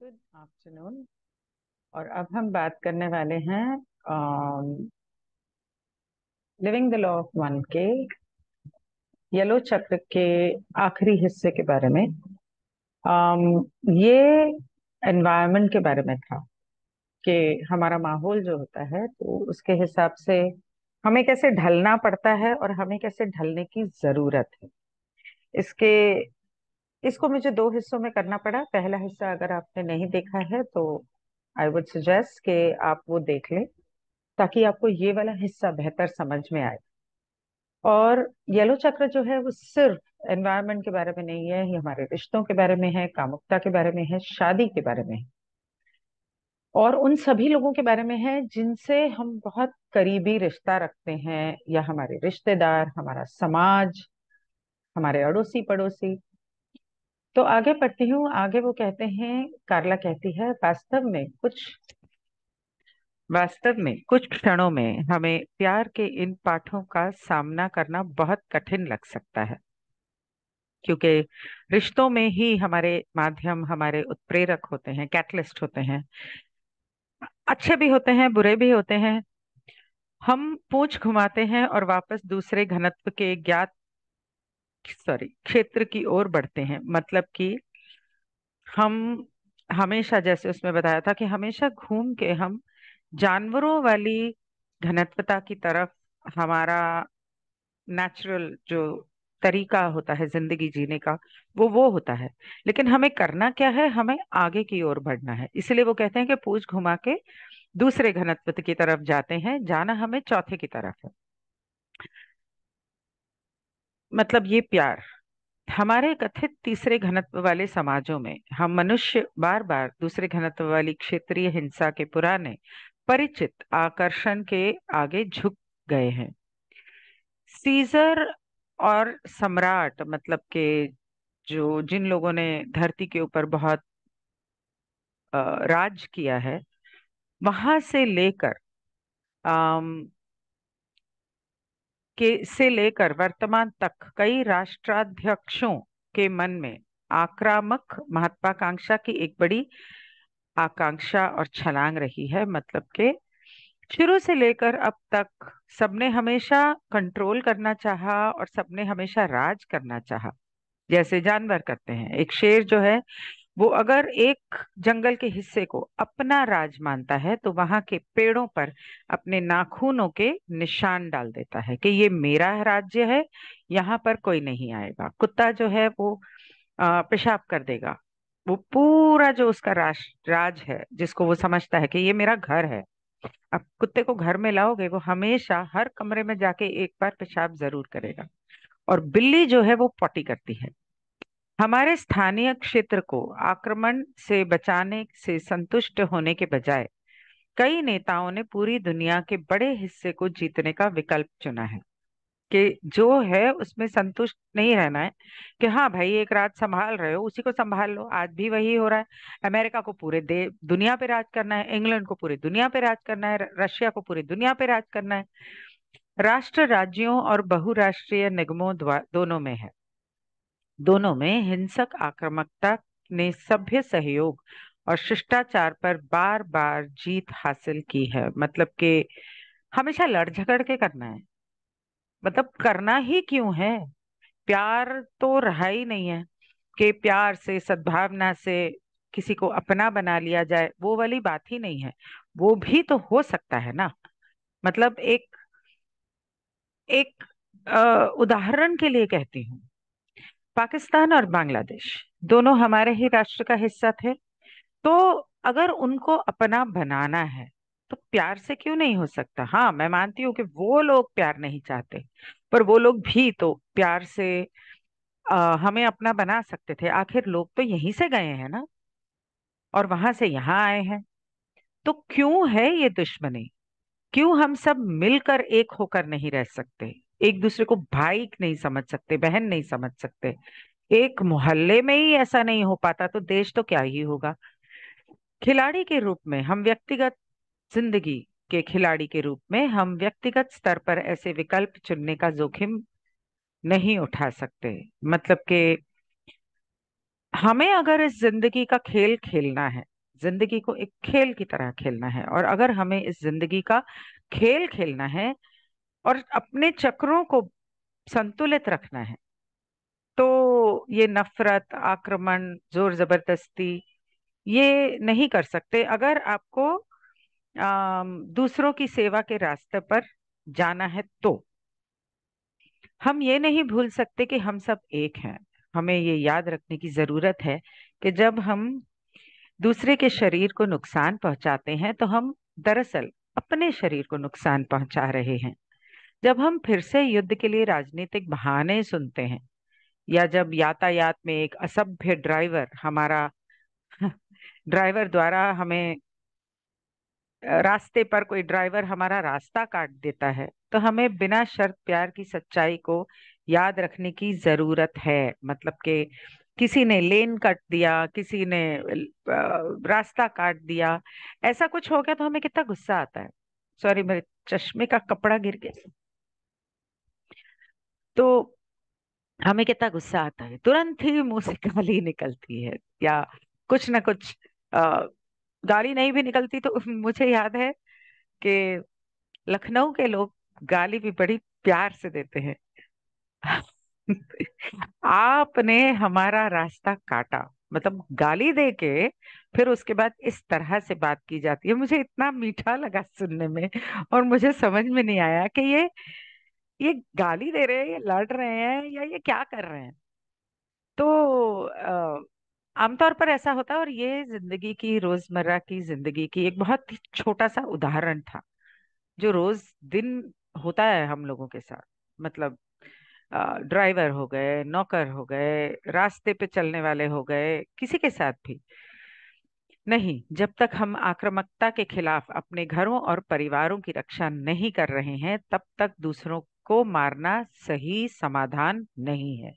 Good afternoon. और अब हम बात करने वाले हैं living the law of one के येलो चक्र के आखिरी हिस्से के बारे में। ये एनवायरनमेंट के बारे में था कि हमारा माहौल जो होता है तो उसके हिसाब से हमें कैसे ढलना पड़ता है और हमें कैसे ढलने की जरूरत है। इसके इसको मुझे दो हिस्सों में करना पड़ा। पहला हिस्सा अगर आपने नहीं देखा है तो आई वुड सजेस्ट कि आप वो देख लें ताकि आपको ये वाला हिस्सा बेहतर समझ में आए। और येलो चक्र जो है वो सिर्फ एनवायरनमेंट के बारे में नहीं है, ये हमारे रिश्तों के बारे में है, कामुकता के बारे में है, शादी के बारे में है और उन सभी लोगों के बारे में है जिनसे हम बहुत करीबी रिश्ता रखते हैं, या हमारे रिश्तेदार, हमारा समाज, हमारे अड़ोसी पड़ोसी। तो आगे पढ़ती हूँ। आगे वो कहते हैं, कार्ला कहती है, वास्तव में कुछ क्षणों में हमें प्यार के इन पाठों का सामना करना बहुत कठिन लग सकता है, क्योंकि रिश्तों में ही हमारे माध्यम, हमारे उत्प्रेरक होते हैं, कैटलिस्ट होते हैं। अच्छे भी होते हैं, बुरे भी होते हैं। हम पूंछ घुमाते हैं और वापस दूसरे घनत्व के ज्ञात क्षेत्र की ओर बढ़ते हैं। मतलब कि हम हमेशा, जैसे उसमें बताया था, कि हमेशा घूम के हम जानवरों वाली घनत्वता की तरफ, हमारा नेचुरल जो तरीका होता है जिंदगी जीने का, वो होता है। लेकिन हमें करना क्या है? हमें आगे की ओर बढ़ना है। इसलिए वो कहते हैं कि पूंछ घुमा के दूसरे घनत्व की तरफ जाते हैं, जाना हमें चौथे की तरफ है। मतलब ये प्यार। हमारे कथित तीसरे घनत्व वाले समाजों में हम मनुष्य बार बार दूसरे घनत्व वाली क्षेत्रीय हिंसा के पुराने परिचित आकर्षण के आगे झुक गए हैं। सीजर और सम्राट, मतलब के जो जिन लोगों ने धरती के ऊपर बहुत राज किया है, वहां से लेकर से लेकर वर्तमान तक कई राष्ट्राध्यक्षों के मन में आक्रामक महत्वाकांक्षा की एक बड़ी आकांक्षा और छलांग रही है। मतलब के शुरू से लेकर अब तक सबने हमेशा कंट्रोल करना चाहा और सबने हमेशा राज करना चाहा, जैसे जानवर करते हैं। एक शेर जो है, वो अगर एक जंगल के हिस्से को अपना राज मानता है तो वहां के पेड़ों पर अपने नाखूनों के निशान डाल देता है कि ये मेरा राज्य है, यहाँ पर कोई नहीं आएगा। कुत्ता जो है वो पेशाब कर देगा। वो पूरा जो उसका राज है, जिसको वो समझता है कि ये मेरा घर है। अब कुत्ते को घर में लाओगे, वो हमेशा हर कमरे में जाके एक बार पेशाब जरूर करेगा। और बिल्ली जो है वो पॉटी करती है। हमारे स्थानीय क्षेत्र को आक्रमण से बचाने से संतुष्ट होने के बजाय कई नेताओं ने पूरी दुनिया के बड़े हिस्से को जीतने का विकल्प चुना है, कि जो है उसमें संतुष्ट नहीं रहना है, कि हाँ भाई, एक राज संभाल रहे हो, उसी को संभाल लो। आज भी वही हो रहा है। अमेरिका को पूरे दे दुनिया पे राज करना है, इंग्लैंड को पूरी दुनिया पे राज करना है, रशिया को पूरी दुनिया पे राज करना है। राष्ट्र राज्यों और बहुराष्ट्रीय निगमों दोनों में है। दोनों में हिंसक आक्रामकता ने सभ्य सहयोग और शिष्टाचार पर बार बार जीत हासिल की है। मतलब कि हमेशा लड़ झगड़ के करना है। मतलब करना ही क्यों है? प्यार तो रहा ही नहीं है कि प्यार से, सद्भावना से किसी को अपना बना लिया जाए। वो वाली बात ही नहीं है। वो भी तो हो सकता है ना। मतलब एक एक उदाहरण के लिए कहती हूँ, पाकिस्तान और बांग्लादेश दोनों हमारे ही राष्ट्र का हिस्सा थे। तो अगर उनको अपना बनाना है तो प्यार से क्यों नहीं हो सकता? हाँ, मैं मानती हूँ कि वो लोग प्यार नहीं चाहते, पर वो लोग भी तो प्यार से हमें अपना बना सकते थे। आखिर लोग तो यहीं से गए हैं ना, और वहां से यहाँ आए हैं। तो क्यों है ये दुश्मनी? क्यों हम सब मिलकर एक होकर नहीं रह सकते? एक दूसरे को भाई नहीं समझ सकते, बहन नहीं समझ सकते? एक मोहल्ले में ही ऐसा नहीं हो पाता तो देश तो क्या ही होगा। खिलाड़ी के रूप में हम व्यक्तिगत जिंदगी के खिलाड़ी के रूप में हम व्यक्तिगत स्तर पर ऐसे विकल्प चुनने का जोखिम नहीं उठा सकते। मतलब कि हमें अगर इस जिंदगी का खेल खेलना है जिंदगी को एक खेल की तरह खेलना है, और अगर हमें इस जिंदगी का खेल खेलना है और अपने चक्रों को संतुलित रखना है, तो ये नफरत, आक्रमण, जोर जबरदस्ती ये नहीं कर सकते। अगर आपको दूसरों की सेवा के रास्ते पर जाना है तो हम ये नहीं भूल सकते कि हम सब एक हैं। हमें ये याद रखने की जरूरत है कि जब हम दूसरे के शरीर को नुकसान पहुंचाते हैं तो हम दरअसल अपने शरीर को नुकसान पहुंचा रहे हैं। जब हम फिर से युद्ध के लिए राजनीतिक बहाने सुनते हैं, या जब यातायात में एक असभ्य ड्राइवर हमारा ड्राइवर द्वारा हमें रास्ते पर कोई ड्राइवर हमारा रास्ता काट देता है, तो हमें बिना शर्त प्यार की सच्चाई को याद रखने की जरूरत है। मतलब कि किसी ने लेन कट दिया, किसी ने रास्ता काट दिया, ऐसा कुछ हो गया तो हमें कितना गुस्सा आता है। सॉरी, मेरे चश्मे का कपड़ा गिर गया। तो हमें कितना गुस्सा आता है, तुरंत ही मुंह से गाली निकलती है, या कुछ ना कुछ आ, गाली नहीं भी निकलती तो मुझे याद है कि लखनऊ के लोग गाली भी बड़ी प्यार से देते हैं। आपने हमारा रास्ता काटा, मतलब गाली दे के फिर उसके बाद इस तरह से बात की जाती है। मुझे इतना मीठा लगा सुनने में, और मुझे समझ में नहीं आया कि ये गाली दे रहे हैं, ये लड़ रहे हैं, या ये क्या कर रहे हैं। तो आमतौर पर ऐसा होता है, और ये जिंदगी की, रोजमर्रा की जिंदगी की एक बहुत ही छोटा सा उदाहरण था जो रोज दिन होता है हम लोगों के साथ। मतलब ड्राइवर हो गए, नौकर हो गए, रास्ते पे चलने वाले हो गए, किसी के साथ भी नहीं। जब तक हम आक्रामकता के खिलाफ अपने घरों और परिवारों की रक्षा नहीं कर रहे हैं, तब तक दूसरों को मारना सही समाधान नहीं है।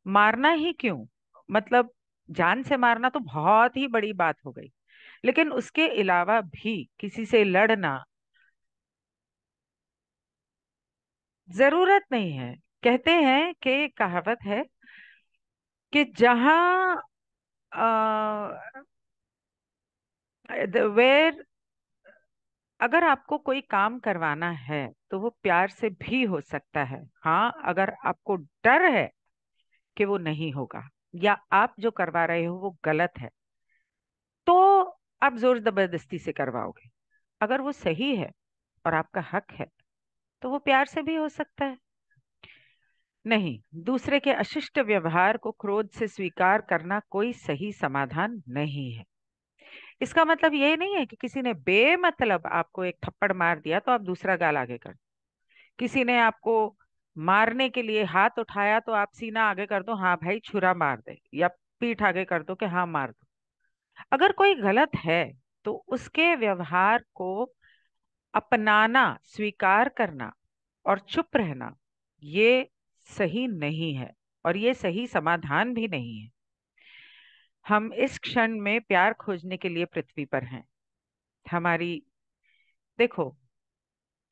मारना ही क्यों, मतलब जान से मारना तो बहुत ही बड़ी बात हो गई, लेकिन उसके अलावा भी किसी से लड़ना जरूरत नहीं है। कहते हैं कि कहावत है कि जहां वेर अगर आपको कोई काम करवाना है तो वो प्यार से भी हो सकता है। हाँ, अगर आपको डर है कि वो नहीं होगा, या आप जो करवा रहे हो वो गलत है, तो आप जोर जबरदस्ती से करवाओगे। अगर वो सही है और आपका हक है, तो वो प्यार से भी हो सकता है। नहीं, दूसरे के अशिष्ट व्यवहार को क्रोध से स्वीकार करना कोई सही समाधान नहीं है। इसका मतलब ये नहीं है कि किसी ने बेमतलब आपको एक थप्पड़ मार दिया तो आप दूसरा गाल आगे कर। किसी ने आपको मारने के लिए हाथ उठाया तो आप सीना आगे कर दो, हाँ भाई छुरा मार दे, या पीठ आगे कर दो कि हाँ मार दो। अगर कोई गलत है तो उसके व्यवहार को अपनाना, स्वीकार करना और चुप रहना, ये सही नहीं है, और ये सही समाधान भी नहीं है। हम इस क्षण में प्यार खोजने के लिए पृथ्वी पर हैं। हमारी, देखो,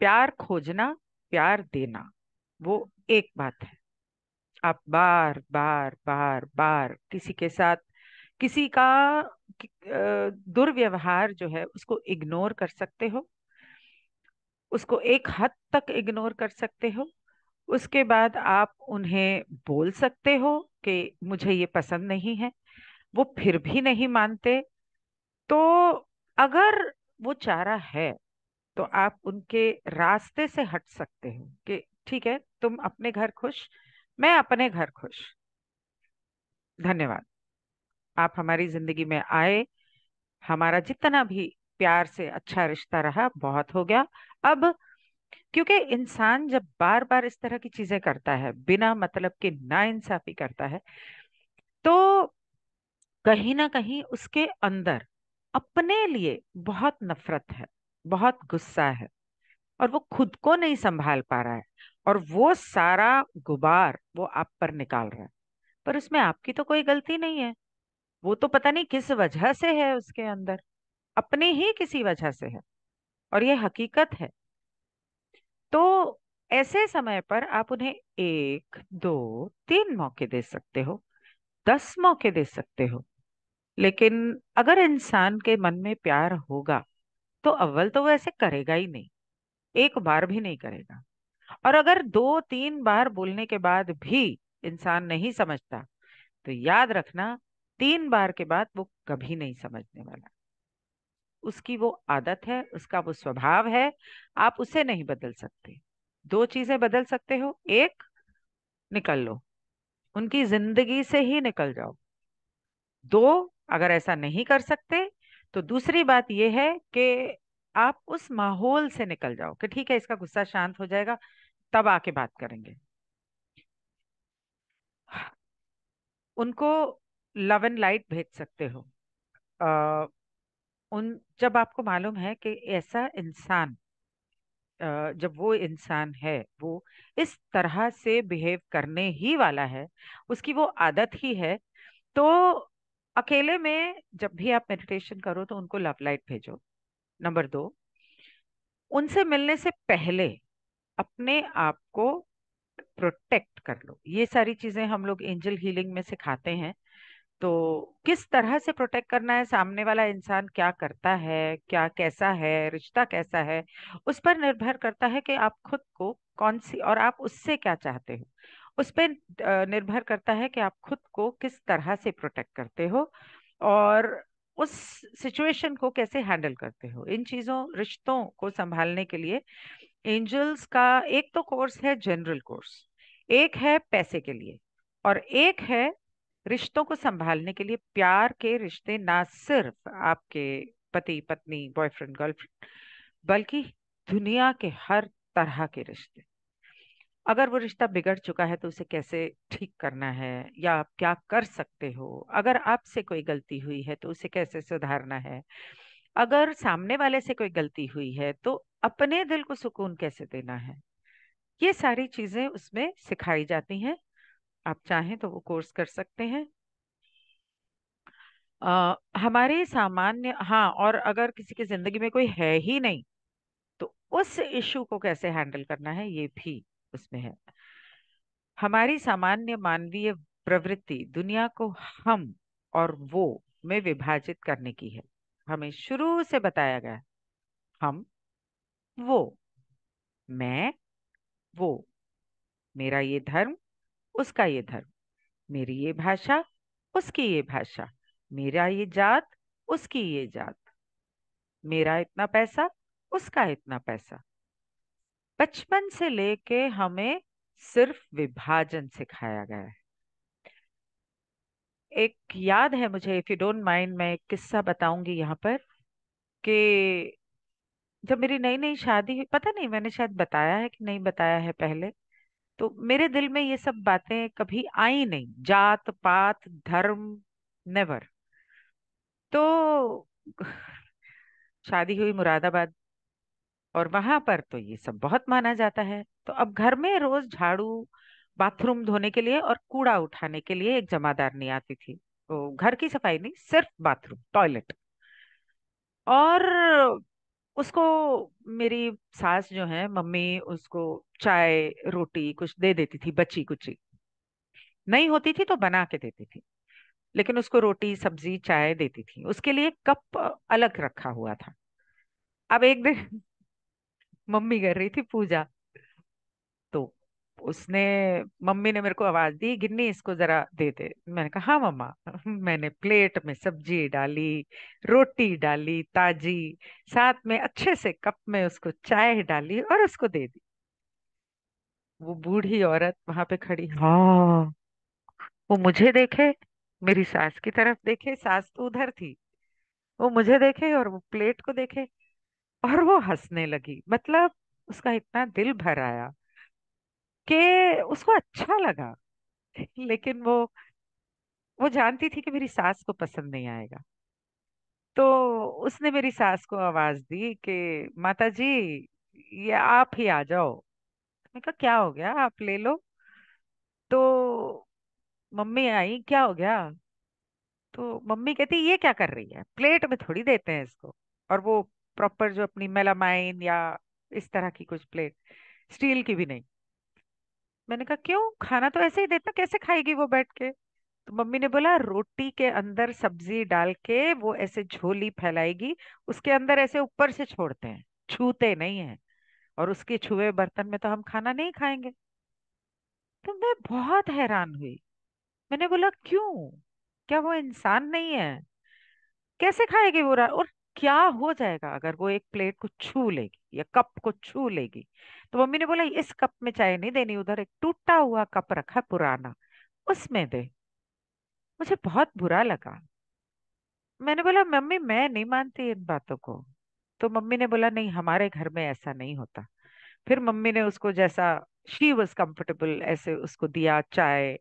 प्यार खोजना, प्यार देना, वो एक बात है। आप बार बार बार बार किसी के साथ किसी का दुर्व्यवहार जो है उसको इग्नोर कर सकते हो, उसको एक हद तक इग्नोर कर सकते हो। उसके बाद आप उन्हें बोल सकते हो कि मुझे ये पसंद नहीं है, वो फिर भी नहीं मानते, तो अगर वो चारा है तो आप उनके रास्ते से हट सकते हो कि ठीक है, तुम अपने घर खुश, मैं अपने घर खुश। धन्यवाद, आप हमारी जिंदगी में आए। हमारा जितना भी प्यार से अच्छा रिश्ता रहा बहुत हो गया। अब क्योंकि इंसान जब बार बार इस तरह की चीजें करता है, बिना मतलब के नाइंसाफी करता है, तो कहीं ना कहीं उसके अंदर अपने लिए बहुत नफरत है, बहुत गुस्सा है, और वो खुद को नहीं संभाल पा रहा है, और वो सारा गुबार वो आप पर निकाल रहा है। पर उसमें आपकी तो कोई गलती नहीं है। वो तो पता नहीं किस वजह से है उसके अंदर, अपने ही किसी वजह से है, और ये हकीकत है। तो ऐसे समय पर आप उन्हें 1, 2, 3 मौके दे सकते हो, 10 मौके दे सकते हो, लेकिन अगर इंसान के मन में प्यार होगा तो अव्वल तो वो ऐसे करेगा ही नहीं, एक बार भी नहीं करेगा। और अगर 2-3 बार बोलने के बाद भी इंसान नहीं समझता, तो याद रखना, 3 बार के बाद वो कभी नहीं समझने वाला। उसकी वो आदत है, उसका वो स्वभाव है, आप उसे नहीं बदल सकते। दो चीजें बदल सकते हो: एक, निकल लो, उनकी जिंदगी से ही निकल जाओ। दो, अगर ऐसा नहीं कर सकते तो दूसरी बात यह है कि आप उस माहौल से निकल जाओ कि ठीक है, इसका गुस्सा शांत हो जाएगा, तब आके बात करेंगे। उनको लव एंड लाइट भेज सकते हो। आ, उन जब आपको मालूम है कि ऐसा इंसान, जब वो इंसान है, वो इस तरह से बिहेव करने ही वाला है, उसकी वो आदत ही है, तो अकेले में जब भी आप मेडिटेशन करो तो उनको लव लाइट भेजो। नंबर दो, उनसे मिलने से पहले अपने आप को प्रोटेक्ट कर लो। ये सारी चीजें हम लोग एंजल हीलिंग में सिखाते हैं। तो किस तरह से प्रोटेक्ट करना है, सामने वाला इंसान क्या करता है, क्या कैसा है, रिश्ता कैसा है, उस पर निर्भर करता है कि आप खुद को कौन सी, और आप उससे क्या चाहते हो, उस पर निर्भर करता है कि आप खुद को किस तरह से प्रोटेक्ट करते हो और उस सिचुएशन को कैसे हैंडल करते हो। इन चीजों, रिश्तों को संभालने के लिए एंजल्स का एक तो कोर्स है जनरल कोर्स, एक है पैसे के लिए, और एक है रिश्तों को संभालने के लिए। प्यार के रिश्ते, ना सिर्फ आपके पति पत्नी, बॉयफ्रेंड गर्लफ्रेंड, बल्कि दुनिया के हर तरह के रिश्ते। अगर वो रिश्ता बिगड़ चुका है तो उसे कैसे ठीक करना है, या आप क्या कर सकते हो। अगर आपसे कोई गलती हुई है तो उसे कैसे सुधारना है। अगर सामने वाले से कोई गलती हुई है तो अपने दिल को सुकून कैसे देना है। ये सारी चीजें उसमें सिखाई जाती हैं। आप चाहें तो वो कोर्स कर सकते हैं। हमारे सामान्य, हाँ, और अगर किसी की जिंदगी में कोई है ही नहीं तो उस इशू को कैसे हैंडल करना है, ये भी उसमें है। हमारी सामान्य मानवीय प्रवृत्ति दुनिया को हम और वो में विभाजित करने की है। हमें शुरू से बताया गया है, हम, वो, मैं, वो, मेरा ये धर्म, उसका ये धर्म, मेरी ये भाषा, उसकी ये भाषा, मेरा ये जात, उसकी ये जात, मेरा इतना पैसा, उसका इतना पैसा। बचपन से लेके हमें सिर्फ विभाजन सिखाया गया है। एक याद है मुझे, इफ यू डोंट माइंड, मैं एक किस्सा बताऊंगी यहाँ पर, कि जब मेरी नई नई शादी हुई, पता नहीं मैंने शायद बताया है कि नहीं बताया है पहले, तो मेरे दिल में ये सब बातें कभी आई नहीं, जात पात धर्म, नेवर। तो शादी हुई मुरादाबाद, और वहां पर तो ये सब बहुत माना जाता है। तो अब घर में रोज झाड़ू, बाथरूम धोने के लिए और कूड़ा उठाने के लिए एक जमादारनी आती थी। तो घर की सफाई नहीं, सिर्फ बाथरूम टॉयलेट। और उसको मेरी सास जो है, मम्मी, उसको चाय रोटी कुछ दे देती थी, बची कुची नहीं होती थी तो बना के देती थी, लेकिन उसको रोटी सब्जी चाय देती थी। उसके लिए कप अलग रखा हुआ था। अब एक दिन मम्मी कर रही थी पूजा, तो उसने मम्मी ने मेरे को आवाज दी, गिन्नी इसको जरा दे दे। मैंने कहा हाँ मम्मा। मैंने प्लेट में सब्जी डाली, रोटी डाली ताजी, साथ में अच्छे से कप में उसको चाय डाली और उसको दे दी। वो बूढ़ी औरत वहां पे खड़ी, हाँ, वो मुझे देखे, मेरी सास की तरफ देखे, सास तो उधर थी, वो मुझे देखे और वो प्लेट को देखे, और वो हंसने लगी। मतलब उसका इतना दिल भर आया कि उसको अच्छा लगा। लेकिन वो जानती थी कि मेरी सास को पसंद नहीं आएगा। तो उसने मेरी सास को आवाज दी कि माता जी, ये आप ही आ जाओ। मैंने कहा क्या हो गया, आप ले लो। तो मम्मी आई, क्या हो गया। तो मम्मी कहती ये क्या कर रही है, प्लेट में थोड़ी देते हैं इसको। और वो प्रॉपर जो अपनी मेलामाइन या इस तरह की कुछ प्लेट, स्टील की भी नहीं। मैंने कहा क्यों, खाना तो ऐसे ही देता, कैसे खाएगी वो बैठ के। तो तो मम्मी ने बोला रोटी के अंदर सब्जी डाल के वो ऐसे झोली फैलाएगी, उसके अंदर ऐसे ऊपर से छोड़ते हैं, छूते नहीं है, और उसके छुए बर्तन में तो हम खाना नहीं खाएंगे। तो मैं बहुत हैरान हुई। मैंने बोला क्यों, क्या वो इंसान नहीं है? कैसे खाएगी वो और क्या हो जाएगा अगर वो एक प्लेट को छू लेगी या कप को छू लेगी? तो मम्मी ने बोला इस कप में चाय नहीं देनी, उधर एक टूटा हुआ कप रखा है पुराना, उसमें दे। मुझे बहुत बुरा लगा। मैंने बोला मम्मी मैं नहीं मानती इन बातों को। तो मम्मी ने बोला नहीं, हमारे घर में ऐसा नहीं होता। फिर मम्मी ने उसको जैसा शी वॉज कंफर्टेबल ऐसे उसको दिया चाय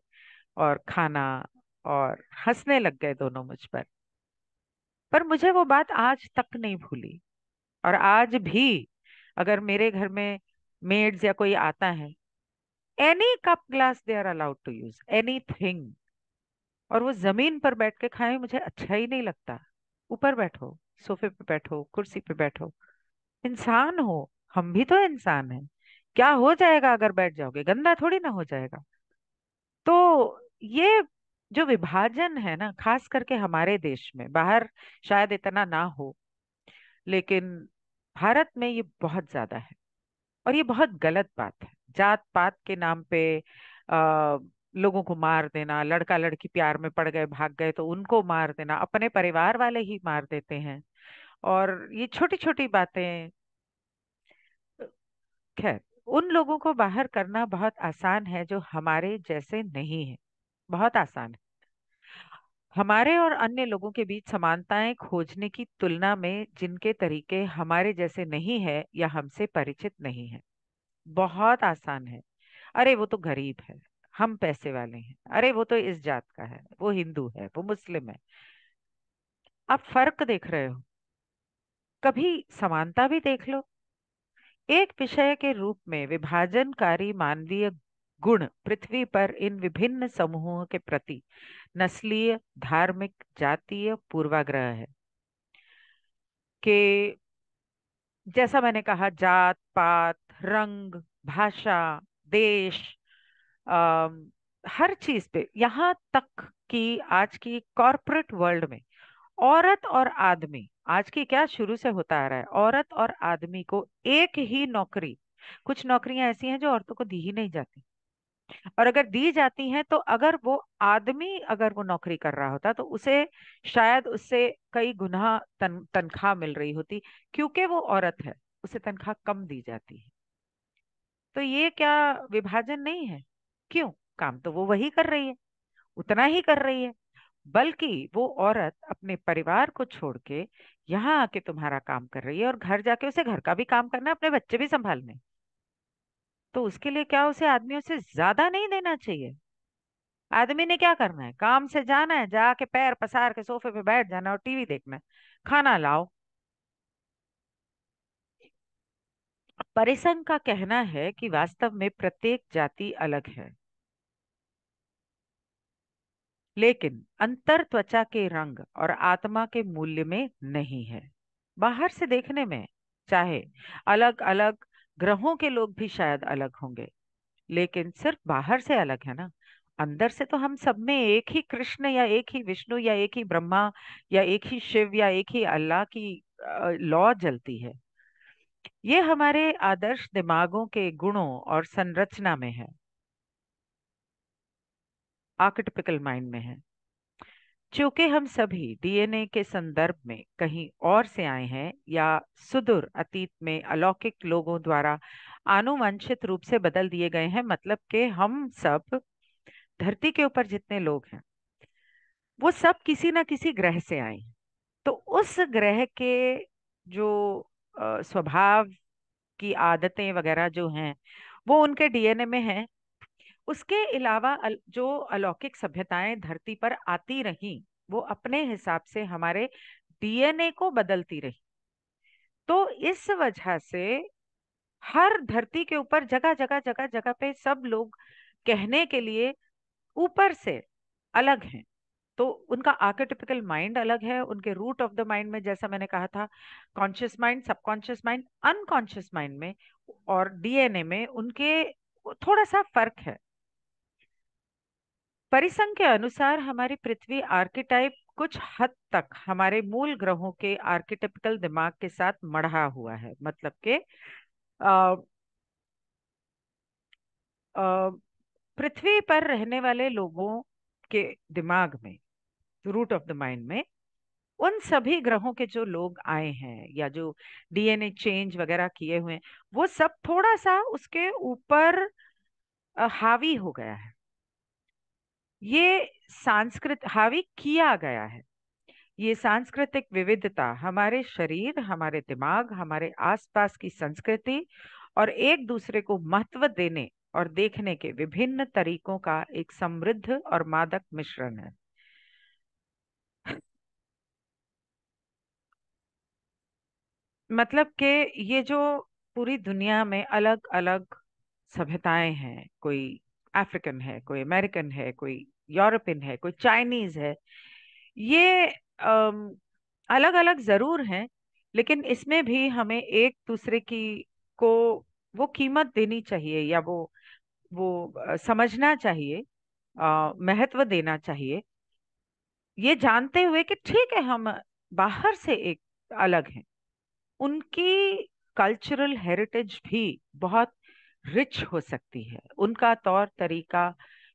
और खाना, और हंसने लग गए दोनों मुझ पर मुझे वो बात आज तक नहीं भूली। और आज भी अगर मेरे घर में मेड्स या कोई आता है, any cup glass they are allowed to use anything, और वो जमीन पर बैठ के खाएं, मुझे अच्छा ही नहीं लगता। ऊपर बैठो, सोफे पे बैठो, कुर्सी पे बैठो, इंसान हो। हम भी तो इंसान हैं। क्या हो जाएगा अगर बैठ जाओगे, गंदा थोड़ी ना हो जाएगा। तो ये जो विभाजन है ना, खास करके हमारे देश में, बाहर शायद इतना ना हो, लेकिन भारत में ये बहुत ज्यादा है। और ये बहुत गलत बात है। जात पात के नाम पे आ, लोगों को मार देना, लड़का लड़की प्यार में पड़ गए भाग गए तो उनको मार देना, अपने परिवार वाले ही मार देते हैं। और ये छोटी छोटी बातें, खैर, उन लोगों को बाहर करना बहुत आसान है जो हमारे जैसे नहीं है, बहुत आसान है। हमारे और अन्य लोगों के बीच समानताएं खोजने की तुलना में जिनके तरीके हमारे जैसे नहीं है या हमसे परिचित नहीं है, बहुत आसान है। अरे वो तो गरीब है, हम पैसे वाले हैं, अरे वो तो इस जात का है, वो हिंदू है, वो मुस्लिम है। आप फर्क देख रहे हो, कभी समानता भी देख लो। एक विषय के रूप में विभाजनकारी मानवीय गुण पृथ्वी पर इन विभिन्न समूहों के प्रति नस्लीय, धार्मिक, जातीय पूर्वाग्रह है कि जैसा मैंने कहा, जात पात, रंग, भाषा, देश, अम, हर चीज पे, यहाँ तक कि आज की कॉरपोरेट वर्ल्ड में औरत और आदमी, आज की क्या शुरू से होता आ रहा है, औरत और आदमी को एक ही नौकरी, कुछ नौकरियां ऐसी हैं जो औरतों को दी ही नहीं जाती, और अगर दी जाती हैं तो अगर वो आदमी अगर वो नौकरी कर रहा होता तो उसे शायद उससे कई गुना तनख्वाह मिल रही होती। क्योंकि वो औरत है, उसे तनख्वाह कम दी जाती है। तो ये क्या विभाजन नहीं है? क्यों, काम तो वो वही कर रही है, उतना ही कर रही है। बल्कि वो औरत अपने परिवार को छोड़ के यहाँ आके तुम्हारा काम कर रही है, और घर जाके उसे घर का भी काम करना है, अपने बच्चे भी संभालने। तो उसके लिए क्या उसे आदमियों से ज्यादा नहीं देना चाहिए? आदमी ने क्या करना है, काम से जाना है, जाके पैर पसार के सोफे पे बैठ जाना और टीवी देखना है, खाना लाओ। परिसंघ का कहना है कि वास्तव में प्रत्येक जाति अलग है, लेकिन अंतर त्वचा के रंग और आत्मा के मूल्य में नहीं है। बाहर से देखने में चाहे अलग अलग ग्रहों के लोग भी शायद अलग होंगे, लेकिन सिर्फ बाहर से अलग है ना। अंदर से तो हम सब में एक ही कृष्ण या एक ही विष्णु या एक ही ब्रह्मा या एक ही शिव या एक ही अल्लाह की लौ जलती है। ये हमारे आदर्श दिमागों के गुणों और संरचना में है, आर्केटिपिकल माइंड में है। चूंकि हम सभी डीएनए के संदर्भ में कहीं और से आए हैं या सुदूर अतीत में अलौकिक लोगों द्वारा आनुवंशिक रूप से बदल दिए गए हैं, मतलब कि हम सब धरती के ऊपर जितने लोग हैं वो सब किसी ना किसी ग्रह से आए हैं। तो उस ग्रह के जो स्वभाव की आदतें वगैरह जो हैं वो उनके डीएनए में है। उसके अलावा जो अलौकिक सभ्यताएं धरती पर आती रहीं, वो अपने हिसाब से हमारे डीएनए को बदलती रही। तो इस वजह से हर धरती के ऊपर जगह जगह जगह जगह पे सब लोग कहने के लिए ऊपर से अलग हैं। तो उनका आर्केटिपिकल माइंड अलग है, उनके रूट ऑफ द माइंड में, जैसा मैंने कहा था, conscious mind, subconscious mind, unconscious mind में और डीएनए में उनके थोड़ा सा फर्क है। परिसंघ के अनुसार हमारी पृथ्वी आर्किटाइप कुछ हद तक हमारे मूल ग्रहों के आर्किटिपिकल दिमाग के साथ मढ़ा हुआ है। मतलब कि अ, अ, पृथ्वी पर रहने वाले लोगों के दिमाग में, रूट ऑफ द माइंड में, उन सभी ग्रहों के जो लोग आए हैं या जो डीएनए चेंज वगैरह किए हुए हैं, वो सब थोड़ा सा उसके ऊपर हावी हो गया है। ये सांस्कृत हावी किया गया है। ये सांस्कृतिक विविधता हमारे शरीर, हमारे दिमाग, हमारे आसपास की संस्कृति और एक दूसरे को महत्व देने और देखने के विभिन्न तरीकों का एक समृद्ध और मादक मिश्रण है। मतलब कि ये जो पूरी दुनिया में अलग अलग सभ्यताएं हैं, कोई अफ्रीकन है, कोई अमेरिकन है, कोई यूरोपियन है, कोई चाइनीज है, ये अलग अलग जरूर हैं, लेकिन इसमें भी हमें एक दूसरे की को वो कीमत देनी चाहिए, या वो समझना चाहिए, महत्व देना चाहिए, ये जानते हुए कि ठीक है, हम बाहर से एक अलग हैं। उनकी कल्चरल हेरिटेज भी बहुत रिच हो सकती है, उनका तौर तरीका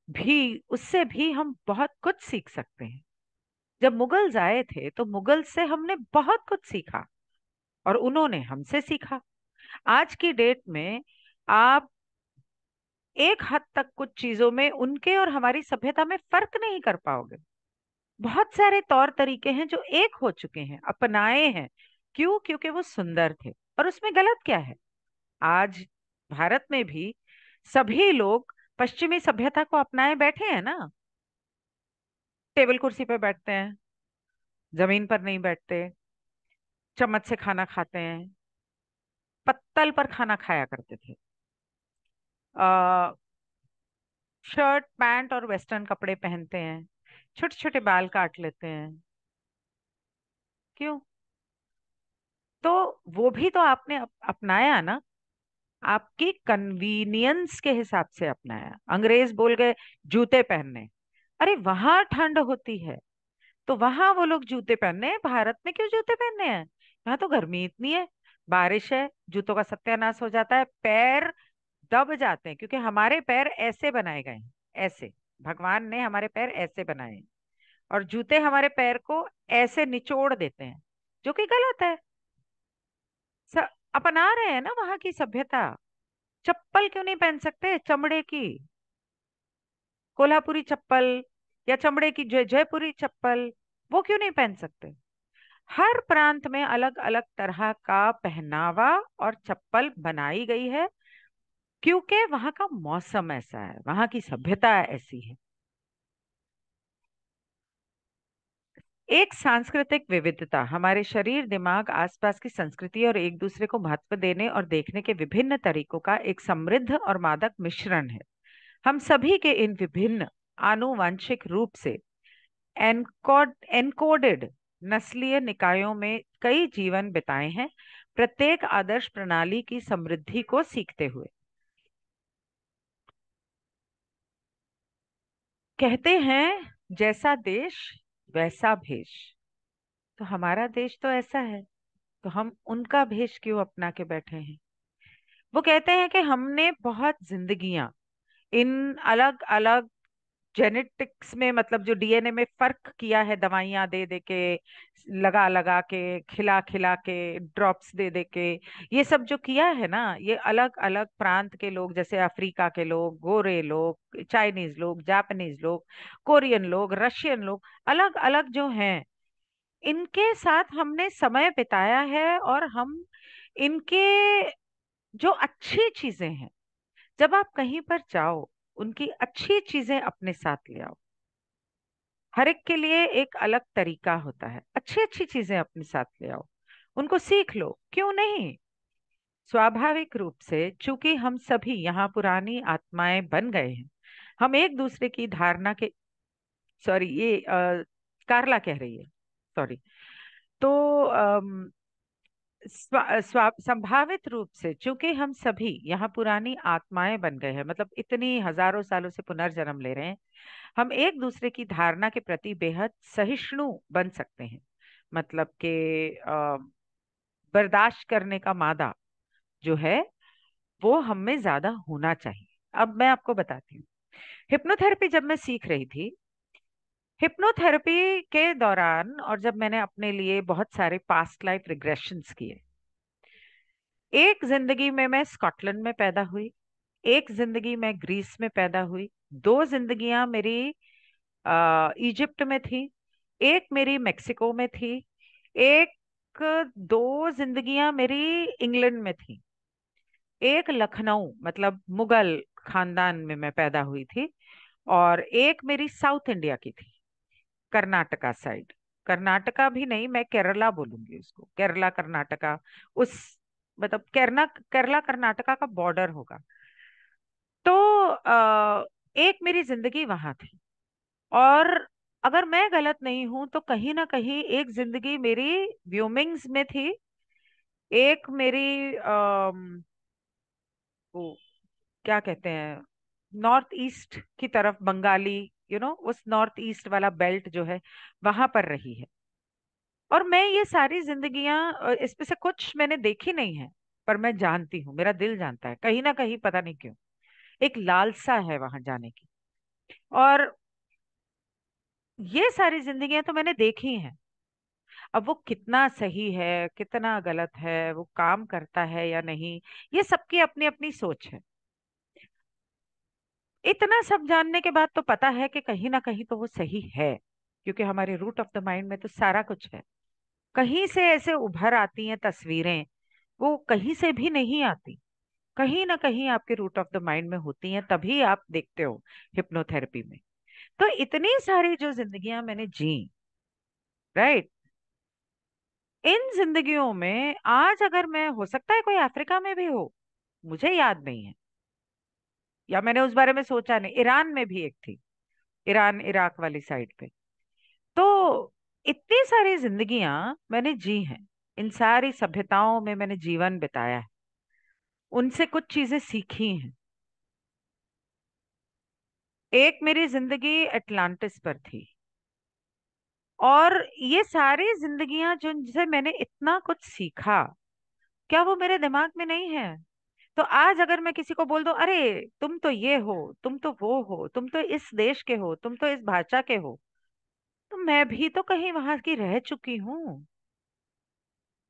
भी, उससे भी हम बहुत कुछ सीख सकते हैं। जब मुगल्स आए थे तो मुगल से हमने बहुत कुछ सीखा और उन्होंने हमसे सीखा। आज की डेट में आप एक हद तक कुछ चीजों में उनके और हमारी सभ्यता में फर्क नहीं कर पाओगे। बहुत सारे तौर तरीके हैं जो एक हो चुके हैं, अपनाए हैं। क्यों? क्योंकि वो सुंदर थे। और उसमें गलत क्या है? आज भारत में भी सभी लोग पश्चिमी सभ्यता को अपनाए बैठे हैं ना। टेबल कुर्सी पे बैठते हैं, जमीन पर नहीं बैठते, चम्मच से खाना खाते हैं, पत्तल पर खाना खाया करते थे, आ, शर्ट पैंट और वेस्टर्न कपड़े पहनते हैं, छोटे छोटे बाल काट लेते हैं। क्यों? तो वो भी तो आपने अपनाया ना, आपकी कन्वीनियंस के हिसाब से अपनाया। अंग्रेज बोल गए जूते पहनने, अरे वहां ठंड होती है तो वहां वो लोग जूते पहनने हैं, भारत में क्यों जूते पहनने हैं? यहाँ तो गर्मी इतनी है, बारिश है, जूतों का सत्यानाश हो जाता है, पैर दब जाते हैं, क्योंकि हमारे पैर ऐसे बनाए गए हैं, ऐसे भगवान ने हमारे पैर ऐसे बनाए हैं, और जूते हमारे पैर को ऐसे निचोड़ देते हैं, जो कि गलत है। अपना रहे हैं ना वहां की सभ्यता। चप्पल क्यों नहीं पहन सकते चमड़े की, कोल्हापुरी चप्पल, या चमड़े की जयपुरी चप्पल, वो क्यों नहीं पहन सकते? हर प्रांत में अलग अलग तरह का पहनावा और चप्पल बनाई गई है, क्योंकि वहां का मौसम ऐसा है, वहां की सभ्यता ऐसी है। एक सांस्कृतिक विविधता हमारे शरीर, दिमाग, आसपास की संस्कृति और एक दूसरे को महत्व देने और देखने के विभिन्न तरीकों का एक समृद्ध और मादक मिश्रण है। हम सभी के इन विभिन्न आनुवंशिक रूप से एनकोडेड नस्लीय निकायों में कई जीवन बिताए हैं, प्रत्येक आदर्श प्रणाली की समृद्धि को सीखते हुए। कहते हैं जैसा देश वैसा भेष। तो हमारा देश तो ऐसा है, तो हम उनका भेष क्यों अपना के बैठे हैं? वो कहते हैं कि हमने बहुत जिंदगियां इन अलग अलग जेनेटिक्स में, मतलब जो डीएनए में फर्क किया है, दवाइयां दे दे के, लगा लगा के, खिला खिला के, ड्रॉप्स दे दे के, ये सब जो किया है ना, ये अलग अलग प्रांत के लोग, जैसे अफ्रीका के लोग, गोरे लोग, चाइनीज लोग, जापानीज लोग, कोरियन लोग, रशियन लोग, अलग अलग जो हैं, इनके साथ हमने समय बिताया है, और हम इनके जो अच्छी चीजें हैं, जब आप कहीं पर जाओ, उनकी अच्छी चीजें अपने साथ ले आओ। हर एक के लिए एक अलग तरीका होता है, अच्छी अच्छी चीजें अपने साथ ले आओ, उनको सीख लो, क्यों नहीं? स्वाभाविक रूप से चूंकि हम सभी यहाँ पुरानी आत्माएं बन गए हैं, हम एक दूसरे की धारणा के, सॉरी, ये कारला कह रही है, सॉरी। तो संभावित रूप से, चूंकि हम सभी यहाँ पुरानी आत्माएं बन गए हैं, मतलब इतनी हजारों सालों से पुनर्जन्म ले रहे हैं, हम एक दूसरे की धारणा के प्रति बेहद सहिष्णु बन सकते हैं। मतलब कि बर्दाश्त करने का मादा जो है वो हम में ज्यादा होना चाहिए। अब मैं आपको बताती हूँ, हिप्नोथेरेपी जब मैं सीख रही थी, हिप्नोथेरेपी के दौरान और जब मैंने अपने लिए बहुत सारे पास्ट लाइफ रिग्रेशंस किए, एक जिंदगी में मैं स्कॉटलैंड में पैदा हुई, एक जिंदगी में ग्रीस में पैदा हुई, दो जिंदगियां मेरी इजिप्ट में थी, एक मेरी मेक्सिको में थी, एक दो जिंदगियां मेरी इंग्लैंड में थी, एक लखनऊ मतलब मुगल खानदान में मैं पैदा हुई थी, और एक मेरी साउथ इंडिया की थी, कर्नाटका साइड। कर्नाटका भी नहीं, मैं केरला बोलूंगी उसको, केरला कर्नाटका, उस मतलब केरला केरला कर्नाटका का बॉर्डर होगा। तो एक मेरी जिंदगी वहां थी, और अगर मैं गलत नहीं हूं तो कहीं ना कहीं एक जिंदगी मेरी व्योमिंग्स में थी, एक मेरी वो क्या कहते हैं, नॉर्थ ईस्ट की तरफ, बंगाली, उस नॉर्थ ईस्ट वाला बेल्ट जो है वहां पर रही है। और मैं ये सारी जिंदगियां, इसमें से कुछ मैंने देखी नहीं है, पर मैं जानती हूँ, मेरा दिल जानता है कहीं ना कहीं, पता नहीं क्यों एक लालसा है वहां जाने की। और ये सारी जिंदगियां तो मैंने देखी हैं। अब वो कितना सही है कितना गलत है, वो काम करता है या नहीं, ये सबकी अपनी अपनी सोच है। इतना सब जानने के बाद तो पता है कि कहीं ना कहीं तो वो सही है, क्योंकि हमारे रूट ऑफ द माइंड में तो सारा कुछ है। कहीं से ऐसे उभर आती हैं तस्वीरें, वो कहीं से भी नहीं आती, कहीं ना कहीं आपके रूट ऑफ द माइंड में होती हैं, तभी आप देखते हो हिप्नोथेरेपी में। तो इतनी सारी जो जिंदगियां मैंने जी, राइट, इन जिंदगियों में आज अगर मैं, हो सकता है कोई अफ्रीका में भी हो, मुझे याद नहीं है, या मैंने उस बारे में सोचा नहीं, ईरान में भी एक थी, ईरान इराक वाली साइड पे। तो इतनी सारी जिंदगियां मैंने जी हैं, इन सारी सभ्यताओं में मैंने जीवन बिताया है, उनसे कुछ चीजें सीखी हैं। एक मेरी जिंदगी एटलांटिस पर थी, और ये सारी जिंदगियां जिनसे मैंने इतना कुछ सीखा, क्या वो मेरे दिमाग में नहीं है? तो आज अगर मैं किसी को बोल दूं, अरे तुम तो ये हो, तुम तो वो हो, तुम तो इस देश के हो, तुम तो इस भाषा के हो, तो मैं भी तो कहीं वहां की रह चुकी हूँ।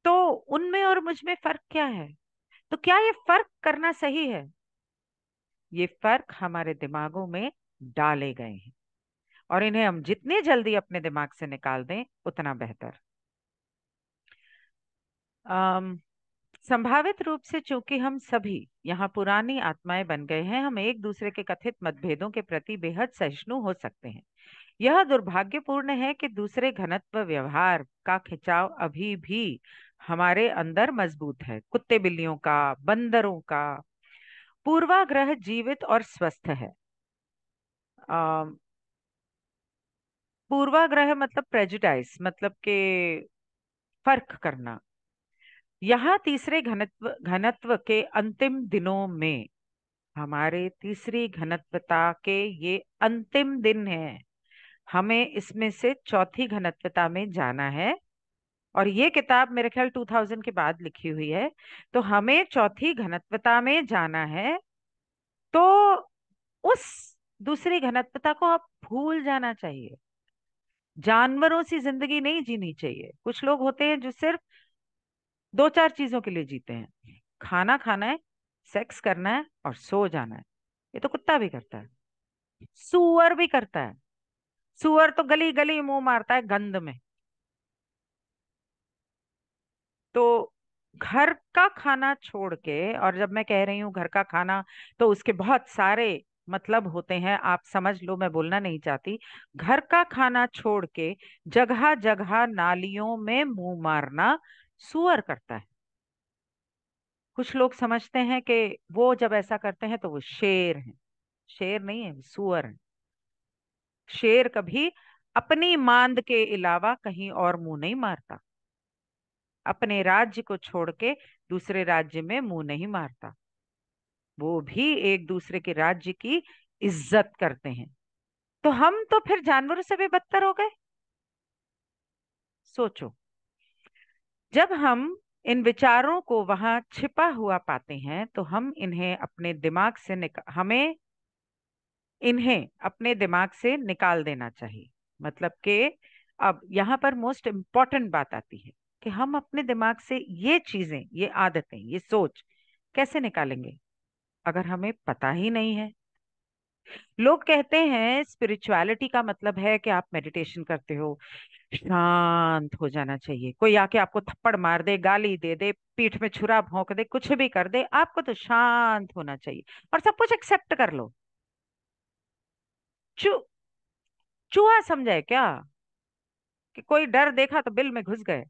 तो उनमें और मुझ में फर्क क्या है? तो क्या ये फर्क करना सही है? ये फर्क हमारे दिमागों में डाले गए हैं, और इन्हें हम जितनी जल्दी अपने दिमाग से निकाल दें उतना बेहतर। अम संभावित रूप से, चूंकि हम सभी यहाँ पुरानी आत्माएं बन गए हैं, हम एक दूसरे के कथित मतभेदों के प्रति बेहद सहिष्णु हो सकते हैं। यह दुर्भाग्यपूर्ण है कि दूसरे घनत्व व्यवहार का खिंचाव अभी भी हमारे अंदर मजबूत है। कुत्ते बिल्लियों का, बंदरों का पूर्वाग्रह जीवित और स्वस्थ है। अम, पूर्वाग्रह मतलब प्रेजुडाइज, मतलब के फर्क करना। यहाँ तीसरे घनत्व घनत्व के अंतिम दिनों में, हमारे तीसरी घनत्वता के ये अंतिम दिन है, हमें इसमें से चौथी घनत्वता में जाना है। और ये किताब मेरे ख्याल 2000 के बाद लिखी हुई है, तो हमें चौथी घनत्वता में जाना है। तो उस दूसरी घनत्वता को आप भूल जाना चाहिए। जानवरों सी जिंदगी नहीं जीनी चाहिए। कुछ लोग होते हैं जो सिर्फ दो चार चीजों के लिए जीते हैं, खाना खाना है, सेक्स करना है और सो जाना है। ये तो कुत्ता भी करता है, सुअर भी करता है। सुअर तो गली गली मुंह मारता है गंद में। तो घर का खाना छोड़ के, और जब मैं कह रही हूँ घर का खाना, तो उसके बहुत सारे मतलब होते हैं, आप समझ लो, मैं बोलना नहीं चाहती। घर का खाना छोड़ के जगह जगह नालियों में मुंह मारना सुअर करता है। कुछ लोग समझते हैं कि वो जब ऐसा करते हैं तो वो शेर हैं। शेर नहीं है, सुअर है। शेर कभी अपनी मांद के अलावा कहीं और मुंह नहीं मारता। अपने राज्य को छोड़ के दूसरे राज्य में मुंह नहीं मारता। वो भी एक दूसरे के राज्य की इज्जत करते हैं। तो हम तो फिर जानवरों से भी बदतर हो गए। सोचो, जब हम इन विचारों को वहां छिपा हुआ पाते हैं तो हम इन्हें अपने दिमाग से हमें इन्हें अपने दिमाग से निकाल देना चाहिए। मतलब कि अब यहाँ पर मोस्ट इम्पॉर्टेंट बात आती है कि हम अपने दिमाग से ये चीजें, ये आदतें, ये सोच कैसे निकालेंगे अगर हमें पता ही नहीं है। लोग कहते हैं स्पिरिचुअलिटी का मतलब है कि आप मेडिटेशन करते हो, शांत हो जाना चाहिए। कोई आके आपको थप्पड़ मार दे, गाली दे दे, पीठ में छुरा भोंक दे, कुछ भी कर दे, आपको तो शांत होना चाहिए और सब कुछ एक्सेप्ट कर लो। चू चूहा समझे क्या कि कोई डर देखा तो बिल में घुस गए?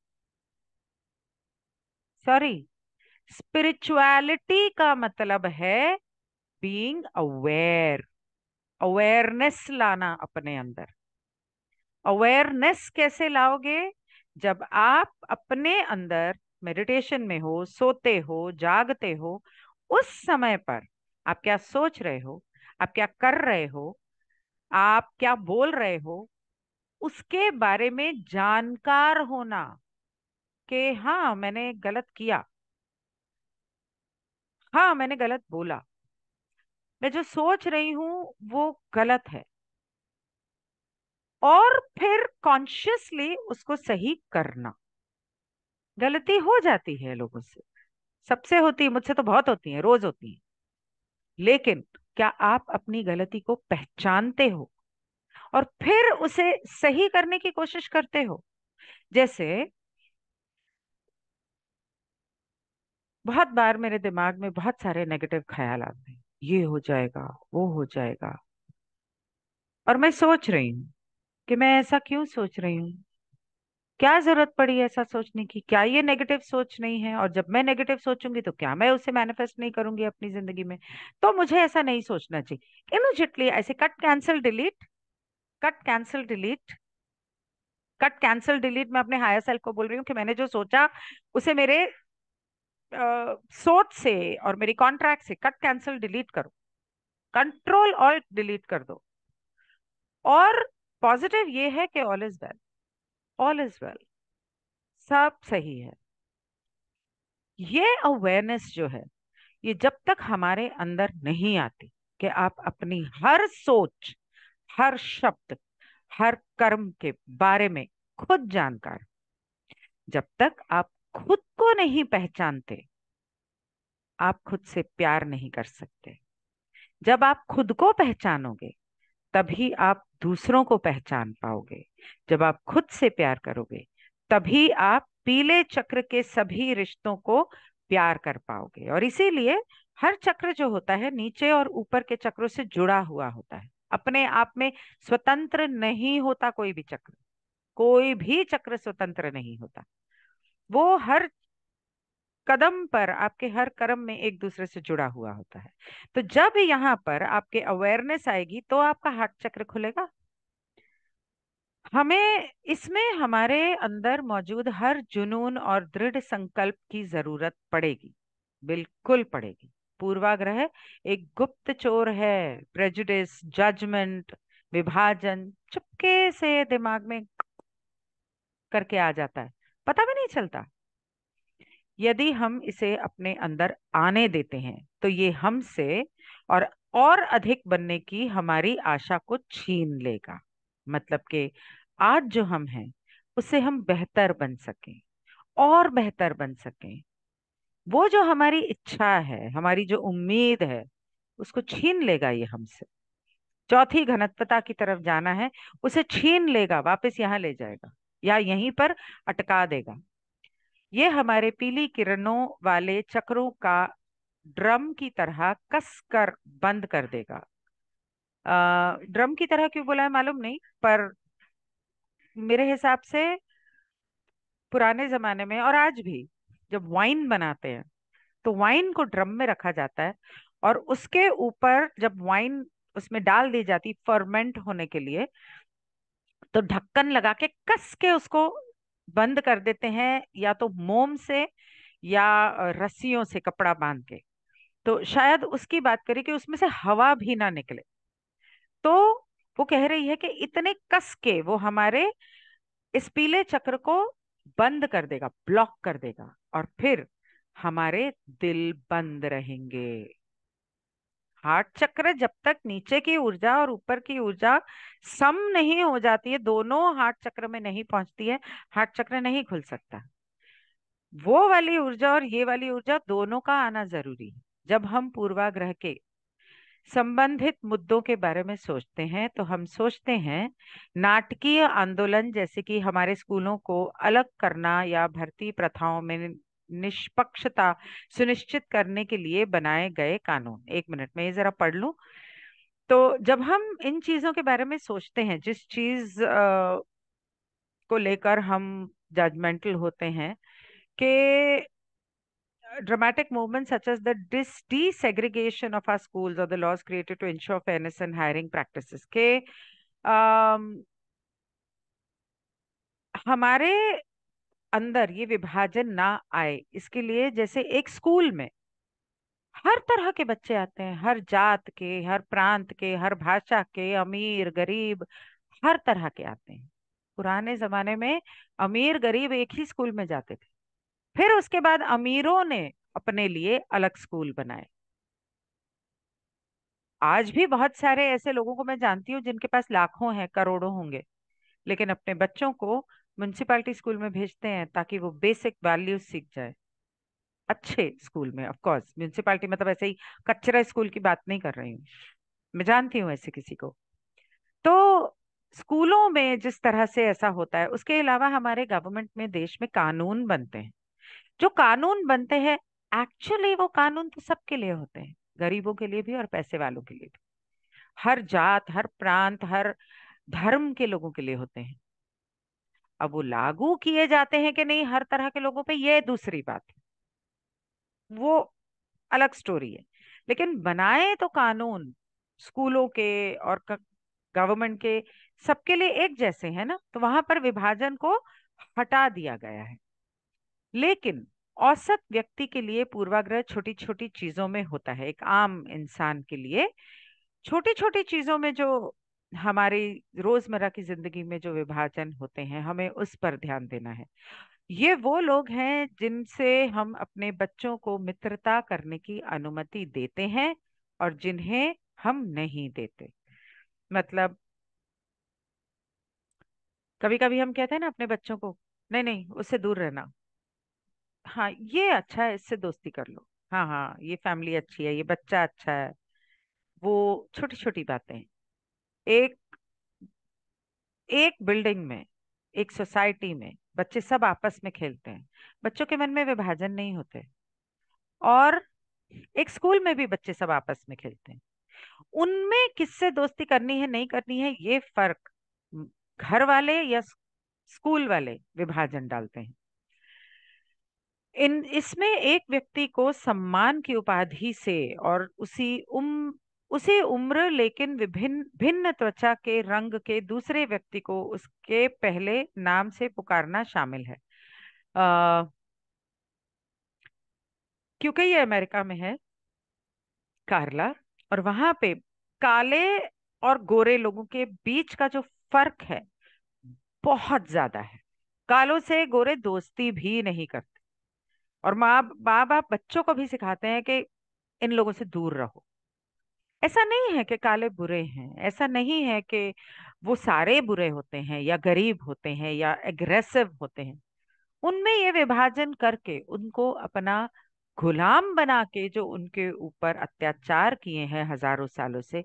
सॉरी, स्पिरिचुअलिटी का मतलब है बीइंग अवेयर, अवेयरनेस लाना अपने अंदर। अवेयरनेस कैसे लाओगे? जब आप अपने अंदर मेडिटेशन में हो, सोते हो, जागते हो, उस समय पर आप क्या सोच रहे हो, आप क्या कर रहे हो, आप क्या बोल रहे हो, उसके बारे में जानकार होना कि हाँ मैंने गलत किया, हाँ मैंने गलत बोला, मैं जो सोच रही हूं वो गलत है, और फिर कॉन्शियसली उसको सही करना। गलती हो जाती है लोगों से, सबसे होती है, मुझसे तो बहुत होती है, रोज होती है। लेकिन क्या आप अपनी गलती को पहचानते हो और फिर उसे सही करने की कोशिश करते हो? जैसे बहुत बार मेरे दिमाग में बहुत सारे नेगेटिव ख्याल आते हैं, ये हो जाएगा, वो हो जाएगा, और मैं सोच रही हूँ कि मैं ऐसा क्यों सोच रही हूँ, क्या जरूरत पड़ी ऐसा सोचने की, क्या ये नेगेटिव सोच नहीं है? और जब मैं नेगेटिव सोचूंगी तो क्या मैं उसे मैनिफेस्ट नहीं करूंगी अपनी जिंदगी में? तो मुझे ऐसा नहीं सोचना चाहिए। इमिजिएटली ऐसे cut cancel delete, cut cancel delete, cut cancel delete. मैं अपने हायर सेल्फ को बोल रही हूँ कि मैंने जो सोचा उसे मेरे सोच से और मेरी कॉन्ट्रैक्ट से कट कैंसिल डिलीट करो, कंट्रोल ऑल्ट डिलीट कर दो। और पॉजिटिव ये है कि all is well, all is well, सब सही है। ये अवेयरनेस जो है, ये जब तक हमारे अंदर नहीं आती कि आप अपनी हर सोच, हर शब्द, हर कर्म के बारे में खुद जानकार, जब तक आप खुद को नहीं पहचानते, आप खुद से प्यार नहीं कर सकते। जब आप खुद को पहचानोगे तभी आप दूसरों को पहचान पाओगे। जब आप खुद से प्यार करोगे तभी आप पीले चक्र के सभी रिश्तों को प्यार कर पाओगे। और इसीलिए हर चक्र जो होता है नीचे और ऊपर के चक्रों से जुड़ा हुआ होता है, अपने आप में स्वतंत्र नहीं होता। कोई भी चक्र, कोई भी चक्र स्वतंत्र नहीं होता। वो हर कदम पर, आपके हर कर्म में एक दूसरे से जुड़ा हुआ होता है। तो जब यहाँ पर आपके अवेयरनेस आएगी तो आपका हार्ट चक्र खुलेगा। हमें इसमें हमारे अंदर मौजूद हर जुनून और दृढ़ संकल्प की जरूरत पड़ेगी, बिल्कुल पड़ेगी। पूर्वाग्रह एक गुप्त चोर है, प्रेजुडिस, जजमेंट, विभाजन चुपके से दिमाग में करके आ जाता है, पता भी नहीं चलता। यदि हम इसे अपने अंदर आने देते हैं तो ये हमसे और अधिक बनने की हमारी आशा को छीन लेगा। मतलब कि आज जो हम हैं उससे हम बेहतर बन सकें, और बेहतर बन सकें। वो जो हमारी इच्छा है, हमारी जो उम्मीद है, उसको छीन लेगा ये हमसे। चौथी घनत्वता की तरफ जाना है, उसे छीन लेगा, वापस यहाँ ले जाएगा या यहीं पर अटका देगा। ये हमारे पीली किरणों वाले चक्रों का ड्रम की तरह कस कर बंद कर देगा। ड्रम की तरह क्यों बोला है मालूम नहीं, पर मेरे हिसाब से पुराने जमाने में और आज भी जब वाइन बनाते हैं तो वाइन को ड्रम में रखा जाता है, और उसके ऊपर जब वाइन उसमें डाल दी जाती फर्मेंट होने के लिए, तो ढक्कन लगा के कस के उसको बंद कर देते हैं, या तो मोम से या रस्सियों से कपड़ा बांध के। तो शायद उसकी बात करें कि उसमें से हवा भी ना निकले। तो वो कह रही है कि इतने कस के वो हमारे इस पीले चक्र को बंद कर देगा, ब्लॉक कर देगा, और फिर हमारे दिल बंद रहेंगे। हार्ट चक्र जब तक नीचे की ऊर्जा और ऊपर की ऊर्जा सम नहीं हो जाती है, दोनों हार्ट चक्र में नहीं पहुंचती है, हार्ट चक्र नहीं खुल सकता। वो वाली ऊर्जा और ये वाली ऊर्जा दोनों का आना जरूरी है। जब हम पूर्वाग्रह के संबंधित मुद्दों के बारे में सोचते हैं तो हम सोचते हैं नाटकीय आंदोलन, जैसे कि हमारे स्कूलों को अलग करना या भर्ती प्रथाओं में निष्पक्षता सुनिश्चित करने के लिए बनाए गए कानून। एक मिनट में ये जरा पढ़ लूं। तो जब हम इन चीजों के बारे में सोचते हैं, जिस चीज को लेकर हम जजमेंटल होते हैं, कि dramatic movements such as the desegregation of our schools or the laws created to ensure fairness in hiring practices, के हमारे अंदर ये विभाजन ना आए, इसके लिए जैसे एक स्कूल में हर तरह के बच्चे आते हैं, हर जात के, हर प्रांत के, हर भाषा के, अमीर गरीब, हर तरह के आते हैं। पुराने जमाने में अमीर गरीब एक ही स्कूल में जाते थे। फिर उसके बाद अमीरों ने अपने लिए अलग स्कूल बनाए। आज भी बहुत सारे ऐसे लोगों को मैं जानती हूँ जिनके पास लाखों हैं, करोड़ों होंगे, लेकिन अपने बच्चों को म्युनिसिपैलिटी स्कूल में भेजते हैं ताकि वो बेसिक वैल्यूज सीख जाए। अच्छे स्कूल में, ऑफ कोर्स म्युनिसिपैलिटी मतलब ऐसे ही कचरा स्कूल की बात नहीं कर रही हूँ, मैं जानती हूँ ऐसे किसी को। तो स्कूलों में जिस तरह से ऐसा होता है, उसके अलावा हमारे गवर्नमेंट में, देश में कानून बनते हैं। जो कानून बनते हैं, एक्चुअली वो कानून तो सबके लिए होते हैं, गरीबों के लिए भी और पैसे वालों के लिए भी, हर जात, हर प्रांत, हर धर्म के लोगों के लिए होते हैं। अब वो लागू किए जाते हैं कि नहीं हर तरह के लोगों पे, ये दूसरी बात है, वो अलग स्टोरी है। लेकिन बनाए तो कानून स्कूलों के और गवर्नमेंट के सबके लिए एक जैसे हैं ना, तो वहां पर विभाजन को हटा दिया गया है। लेकिन औसत व्यक्ति के लिए पूर्वाग्रह छोटी छोटी चीजों में होता है। एक आम इंसान के लिए छोटी छोटी चीजों में, जो हमारी रोजमर्रा की जिंदगी में जो विभाजन होते हैं, हमें उस पर ध्यान देना है। ये वो लोग हैं जिनसे हम अपने बच्चों को मित्रता करने की अनुमति देते हैं और जिन्हें हम नहीं देते। मतलब कभी कभी हम कहते हैं ना अपने बच्चों को, नहीं नहीं उससे दूर रहना, हाँ ये अच्छा है इससे दोस्ती कर लो, हाँ हाँ ये फैमिली अच्छी है, ये बच्चा अच्छा है। वो छोटी छोटी बातें। एक एक बिल्डिंग में, एक सोसाइटी में बच्चे सब आपस में खेलते हैं, बच्चों के मन में विभाजन नहीं होते। और एक स्कूल में भी बच्चे सब आपस में खेलते हैं, उनमें किससे दोस्ती करनी है नहीं करनी है ये फर्क घर वाले या स्कूल वाले विभाजन डालते हैं। इन इसमें एक व्यक्ति को सम्मान की उपाधि से और उसी उम्र लेकिन विभिन्न भिन्न त्वचा के रंग के दूसरे व्यक्ति को उसके पहले नाम से पुकारना शामिल है। आ, क्योंकि ये अमेरिका में है, कार्ला, और वहां पे काले और गोरे लोगों के बीच का जो फर्क है बहुत ज्यादा है। कालों से गोरे दोस्ती भी नहीं करते, और माँ बाप बच्चों को भी सिखाते हैं कि इन लोगों से दूर रहो। ऐसा नहीं है कि काले बुरे हैं, ऐसा नहीं है कि वो सारे बुरे होते हैं या गरीब होते हैं या एग्रेसिव होते हैं। उनमें ये विभाजन करके उनको अपना गुलाम बना के जो उनके ऊपर अत्याचार किए हैं हजारों सालों से,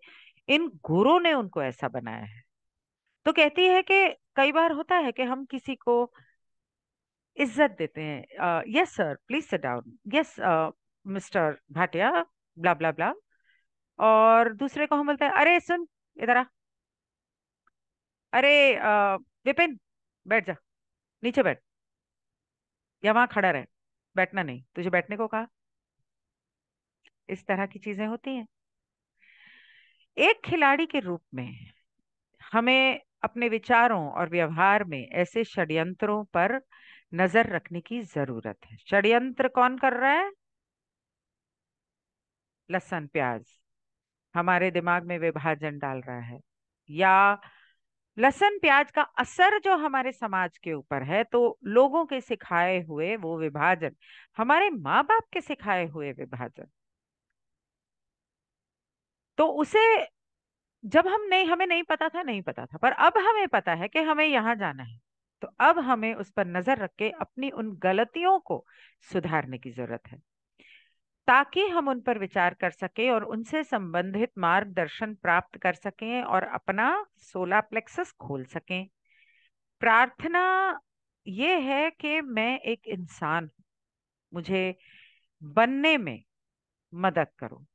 इन गुरुओं ने उनको ऐसा बनाया है। तो कहती है कि कई बार होता है कि हम किसी को इज्जत देते हैं, yes sir please sit down, yes Mister Bhatia, blah blah blah, और दूसरे को हम बोलते हैं अरे सुन इधर आ, अरे विपिन बैठ जा, नीचे बैठ, या वहां खड़ा रहे, बैठना नहीं, तुझे बैठने को कहा। इस तरह की चीजें होती हैं। एक खिलाड़ी के रूप में हमें अपने विचारों और व्यवहार में ऐसे षड्यंत्रों पर नजर रखने की जरूरत है। षड्यंत्र कौन कर रहा है? लहसुन प्याज हमारे दिमाग में विभाजन डाल रहा है, या लहसुन प्याज का असर जो हमारे समाज के ऊपर है, तो लोगों के सिखाए हुए वो विभाजन, हमारे माँ बाप के सिखाए हुए विभाजन, तो उसे जब हम नहीं, हमें नहीं पता था, नहीं पता था, पर अब हमें पता है कि हमें यहाँ जाना है। तो अब हमें उस पर नजर रख के अपनी उन गलतियों को सुधारने की जरूरत है, ताकि हम उन पर विचार कर सकें और उनसे संबंधित मार्गदर्शन प्राप्त कर सकें और अपना सोलर प्लेक्सस खोल सकें। प्रार्थना ये है कि मैं एक इंसान हूं, मुझे बनने में मदद करो,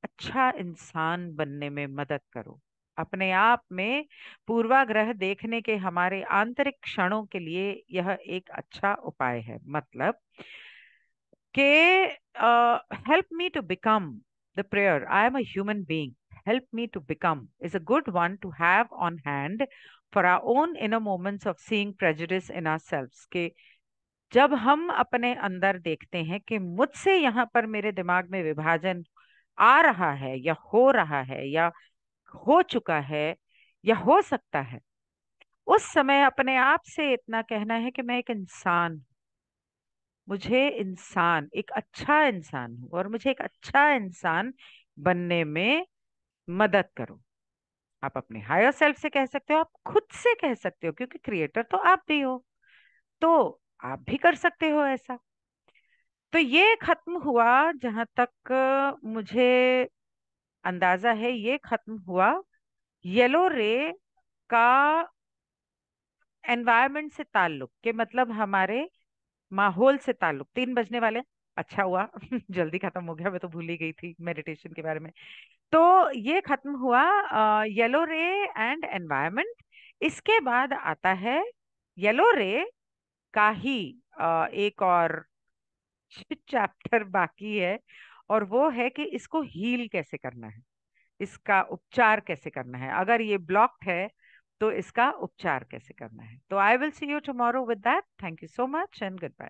अच्छा इंसान बनने में मदद करो। अपने आप में पूर्वाग्रह देखने के हमारे आंतरिक क्षणों के लिए यह एक अच्छा उपाय है। मतलब कि help me to become, the prayer I am a human being, help me to become is a good one to have on hand for our own inner moments of seeing prejudice in ourselves। के जब हम अपने अंदर देखते हैं कि मुझसे यहाँ पर मेरे दिमाग में विभाजन आ रहा है, या हो रहा है, या हो चुका है, या हो सकता है, उस समय अपने आप से इतना कहना है कि मैं एक इंसान, मुझे इंसान, एक अच्छा इंसान हूं, और मुझे एक अच्छा इंसान बनने में मदद करो। आप अपने हायर सेल्फ से कह सकते हो, आप खुद से कह सकते हो, क्योंकि क्रिएटर तो आप भी हो, तो आप भी कर सकते हो ऐसा। तो ये खत्म हुआ, जहां तक मुझे अंदाजा है, ये खत्म हुआ येलो रे का एनवायरनमेंट से ताल्लुक, के मतलब हमारे माहौल से ताल्लुक। 3 बजने वाले, अच्छा हुआ जल्दी खत्म हो गया, मैं तो भूल ही गई थी मेडिटेशन के बारे में। तो ये खत्म हुआ येलो रे एंड एनवायरनमेंट। इसके बाद आता है येलो रे का ही एक और चैप्टर बाकी है, और वो है कि इसको हील कैसे करना है, इसका उपचार कैसे करना है। अगर ये ब्लॉक्ड है तो इसका उपचार कैसे करना है। तो I will see you tomorrow with that. Thank you so much and good bye.